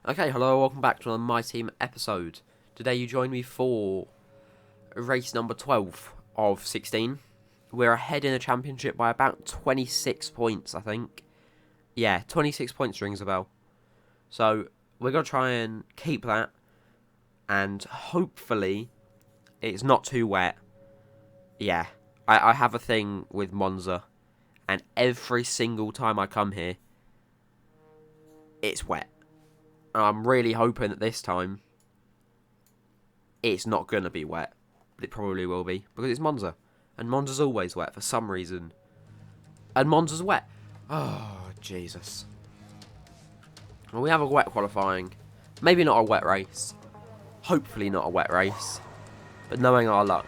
Okay, hello, welcome back to another My Team episode. Today you join me for race number 12 of 16. We're ahead in the championship by about 26 points, I think. Yeah, 26 points rings a bell. So, we're going to try and keep that, and hopefully it's not too wet. Yeah, I have a thing with Monza, and every single time I come here, it's wet. I'm really hoping that this time it's not going to be wet, but it probably will be, because it's Monza, and Monza's always wet for some reason, and Monza's wet. Oh, Jesus. Well, we have a wet qualifying, maybe not a wet race, hopefully not a wet race, but knowing our luck,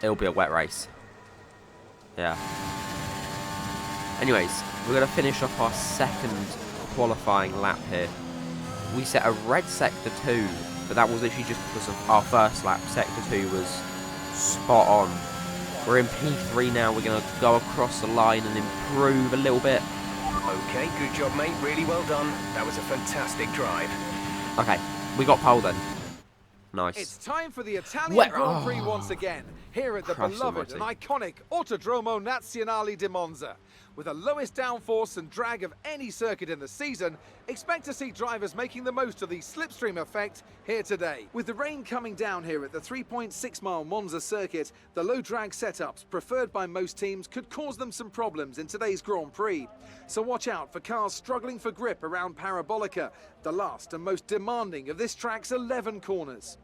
it'll be a wet race. Yeah. Anyways, we're going to finish off our second qualifying lap here. We set a red sector 2, but that was literally just because of our first lap. Sector 2 was spot on. We're in P3 now. We're going to go across the line and improve a little bit. Okay, good job, mate. Really well done. That was a fantastic drive. Okay, we got pole then. Nice. It's time for the Italian Grand Prix Oh. once again, here at the Christ beloved and iconic Autodromo Nazionale di Monza. With the lowest downforce and drag of any circuit in the season, expect to see drivers making the most of the slipstream effect here today. With the rain coming down here at the 3.6-mile Monza circuit, the low drag setups preferred by most teams could cause them some problems in today's Grand Prix. So watch out for cars struggling for grip around Parabolica, the last and most demanding of this track's 11 corners.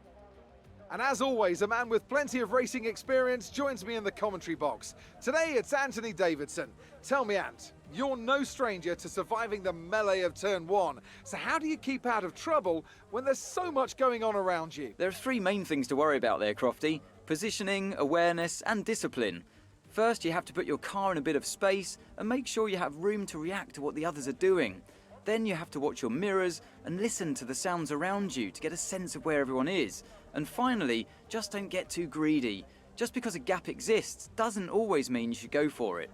And as always, a man with plenty of racing experience joins me in the commentary box. Today it's Anthony Davidson. Tell me, Ant, you're no stranger to surviving the melee of turn 1. So how do you keep out of trouble when there's so much going on around you? There are three main things to worry about there, Crofty. Positioning, awareness and discipline. First, you have to put your car in a bit of space and make sure you have room to react to what the others are doing. Then you have to watch your mirrors and listen to the sounds around you to get a sense of where everyone is. And finally, just don't get too greedy. Just because a gap exists doesn't always mean you should go for it.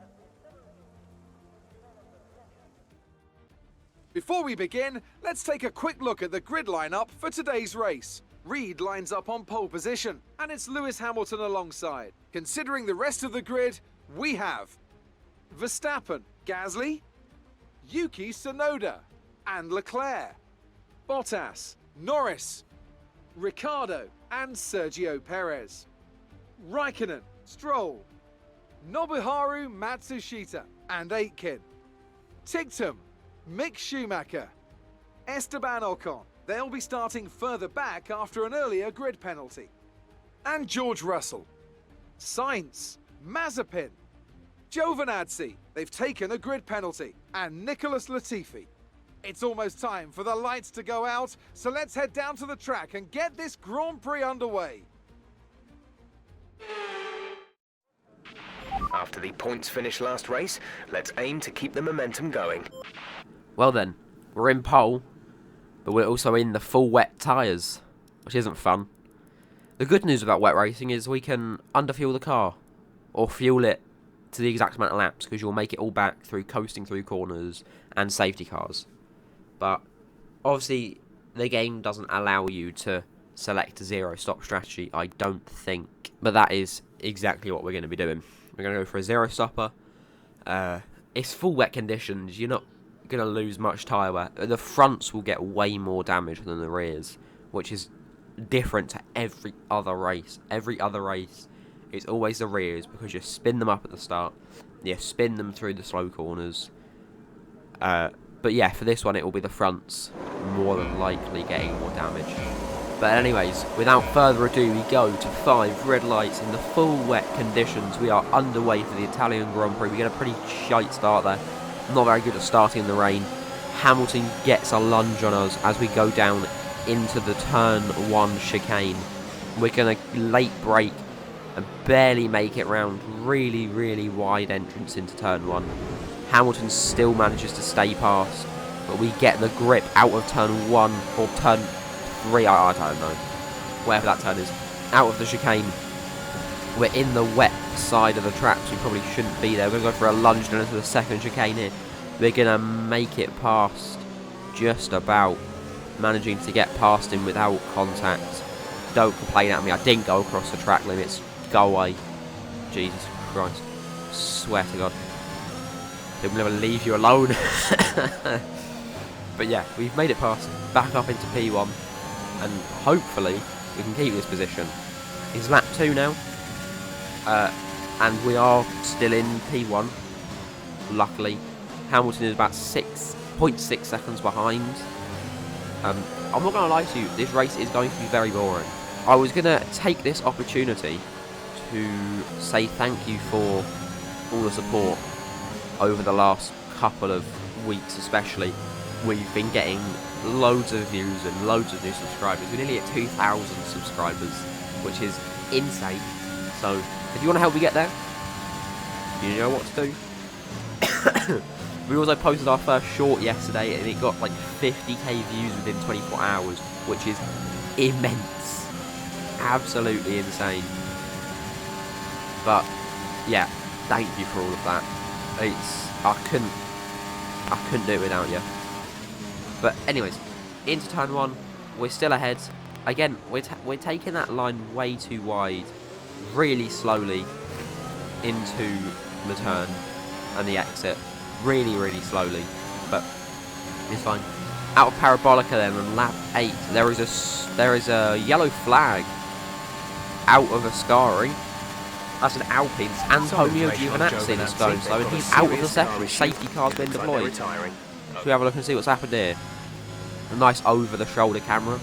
Before we begin, let's take a quick look at the grid lineup for today's race. Reed lines up on pole position, and it's Lewis Hamilton alongside. Considering the rest of the grid, we have Verstappen, Gasly, Yuki Tsunoda, and Leclerc, Bottas, Norris, Ricciardo, and Sergio Perez, Raikkonen, Stroll, Nobuharu Matsushita, and Aitken, Tigtum, Mick Schumacher, Esteban Ocon. They'll be starting further back after an earlier grid penalty. And George Russell, Sainz, Mazepin, Giovinazzi. They've taken a grid penalty. And Nicholas Latifi. It's almost time for the lights to go out, so let's head down to the track and get this Grand Prix underway. After the points finish last race, let's aim to keep the momentum going. Well then, we're in pole, but we're also in the full wet tyres, which isn't fun. The good news about wet racing is we can underfuel the car, or fuel it to the exact amount of laps, because you'll make it all back through coasting through corners and safety cars. But obviously the game doesn't allow you to select a zero stop strategy, I don't think. But that is exactly what we're going to be doing. We're going to go for a zero stopper. It's full wet conditions, you're not going to lose much tyre wear. The fronts will get way more damage than the rears, which is different to every other race. Every other race, it's always the rears, because you spin them up at the start, you spin them through the slow corners. But yeah, for this one it will be the fronts more than likely getting more damage. But anyways, without further ado, we go to 5 red lights in the full wet conditions. We are underway for the Italian Grand Prix. We get a pretty shite start there. Not very good at starting in the rain. Hamilton gets a lunge on us as we go down into the turn 1 chicane. We're going to late brake and barely make it round really, really wide entrance into turn 1. Hamilton still manages to stay past, but we get the grip out of turn 1 or turn 3, I don't know, wherever that turn is, out of the chicane. We're in the wet side of the track, so we probably shouldn't be there. We're going to go for a lunge down into the second chicane here. We're going to make it past just about. managing to get past him without contact. Don't complain at me, I didn't go across the track limits. Go away. Jesus Christ. Swear to God. He'll never leave you alone. But yeah, we've made it past, back up into P1, and hopefully we can keep this position. It's lap 2 now, and we are still in P1, luckily. Hamilton is about 6.6 seconds behind. I'm not going to lie to you, this race is going to be very boring. I was going to take this opportunity to say thank you for all the support over the last couple of weeks especially. We've been getting loads of views and loads of new subscribers. We're nearly at 2,000 subscribers, which is insane. So, if you want to help me get there, you know what to do. We also posted our first short yesterday, and it got like 50k views within 24 hours, which is immense. Absolutely insane. But, yeah, thank you for all of that. I couldn't do it without you. But anyways, into turn 1, we're still ahead. Again, we're taking that line way too wide, really slowly into the turn and the exit, really slowly. But it's fine. Out of Parabolica then on lap 8, there is a yellow flag out of Ascari. That's an Alpine. Antonio Giovinazzi is going slow, and he's out of the session. Safety car's been deployed. Should we have a look and see what's happened here? A nice over-the-shoulder camera.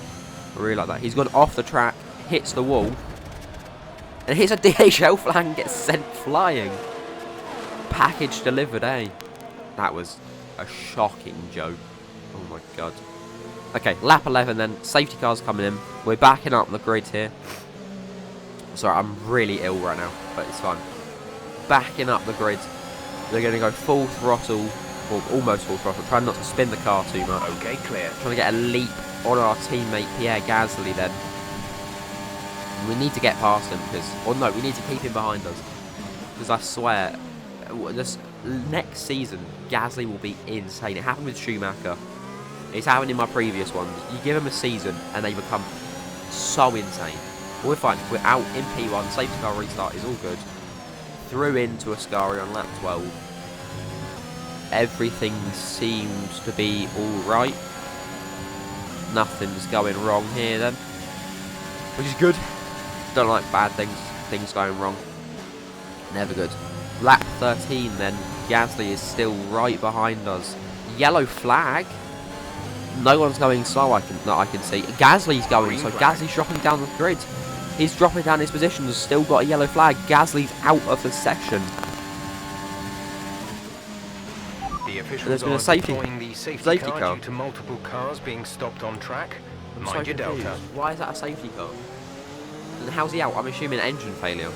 I really like that. He's gone off the track, hits the wall, and hits a DEJA flag and gets sent flying. Package delivered, eh? That was a shocking joke. Oh my God. Okay, lap 11 then. Safety car's coming in. We're backing up the grid here. Sorry, I'm really ill right now, but it's fine. Backing up the grid. They're going to go full throttle, or almost full throttle, trying not to spin the car too much. Okay, clear. Trying to get a leap on our teammate Pierre Gasly then. We need to get past him, or no, we need to keep him behind us. Because I swear, this next season, Gasly will be insane. It happened with Schumacher. It's happened in my previous ones. You give them a season, and they become so insane. We're fine. We're out in P1. Safety car restart is all good. Through into Ascari on lap 12. Everything seems to be alright. Nothing's going wrong here then. Which is good. Don't like bad things going wrong. Never good. Lap 13 then. Gasly is still right behind us. Yellow flag. No one's going slow, I can see. Gasly's going, so Gasly's dropping down the grid. He's dropping down his position, has still got a yellow flag. Gasly's out of the section. The officials There's been a are safety car due to multiple cars being stopped on track. Mind your delta. Why is that a safety car? And how's he out? I'm assuming engine failure.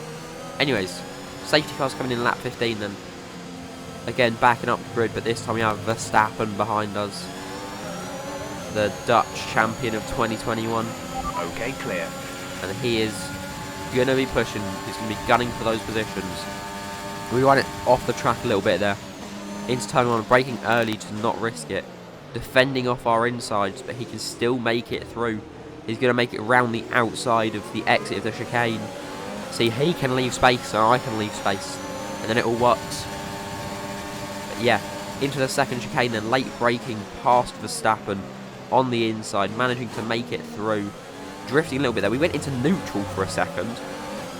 Anyways, safety car's coming in lap 15 then. Again, backing up the grid, but this time we have Verstappen behind us. The Dutch champion of 2021. Okay, clear. And he is going to be pushing. He's going to be gunning for those positions. We run it off the track a little bit there. Into turn 1, braking early to not risk it. Defending off our insides, but he can still make it through. He's going to make it around the outside of the exit of the chicane. See, he can leave space and I can leave space. And then it all works. But yeah, into the second chicane then, late braking past Verstappen on the inside, managing to make it through. Drifting a little bit there. We went into neutral for a second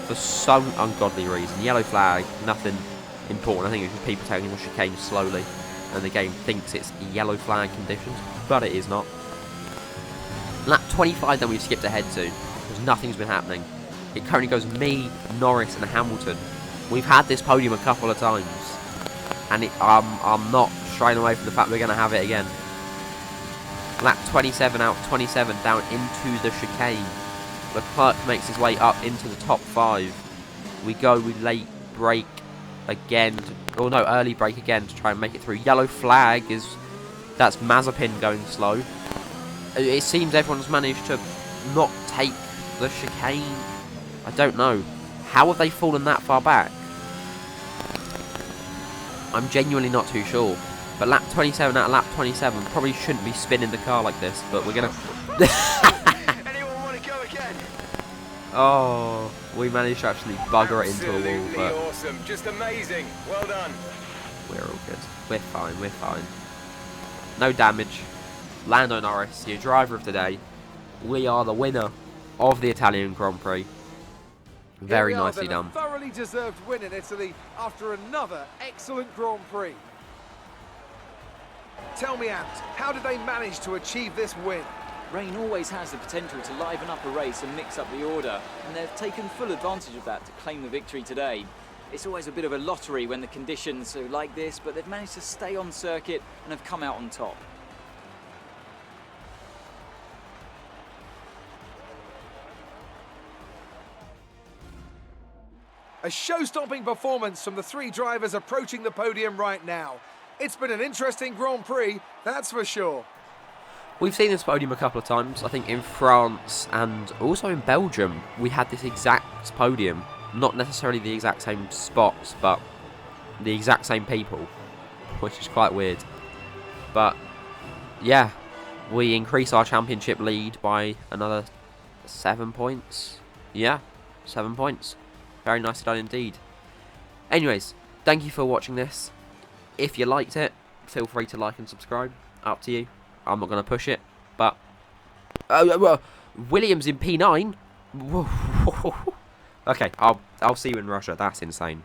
for some ungodly reason. Yellow flag, nothing important. I think it's just people taking the chicane slowly, and the game thinks it's yellow flag conditions, but it is not. Lap 25 then we've skipped ahead to, because nothing's been happening. It currently goes me, Norris and Hamilton. We've had this podium a couple of times, and I'm not shying away from the fact we're going to have it again. Lap 27 out, 27 down into the chicane. Leclerc makes his way up into the top 5. We late brake again, early brake again to try and make it through. Yellow flag that's Mazepin going slow. It seems everyone's managed to not take the chicane. I don't know. How have they fallen that far back? I'm genuinely not too sure. But lap 27 out of lap 27 probably shouldn't be spinning the car like this, but we're going to Anyone want to go again? Oh, we managed to actually bugger it into a wall, Absolutely but awesome. Just amazing. Well done. we're all good. We're fine, we're fine. No damage. Lando Norris, your driver of the day. We are the winner of the Italian Grand Prix. Very Here we are nicely then, done. A thoroughly deserved win in Italy after another excellent Grand Prix. Tell me, Ant, how did they manage to achieve this win? Rain always has the potential to liven up a race and mix up the order, and they've taken full advantage of that to claim the victory today. It's always a bit of a lottery when the conditions are like this, but they've managed to stay on circuit and have come out on top. A show-stopping performance from the three drivers approaching the podium right now. It's been an interesting Grand Prix, that's for sure. We've seen this podium a couple of times. I think in France and also in Belgium, we had this exact podium. Not necessarily the exact same spots, but the exact same people, which is quite weird. But yeah, we increase our championship lead by another 7 points. Yeah, 7 points. Very nicely done indeed. Anyways, thank you for watching this. If you liked it, feel free to like and subscribe. Up to you. I'm not going to push it, but Williams in P9. Okay, I'll see you in Russia. That's insane.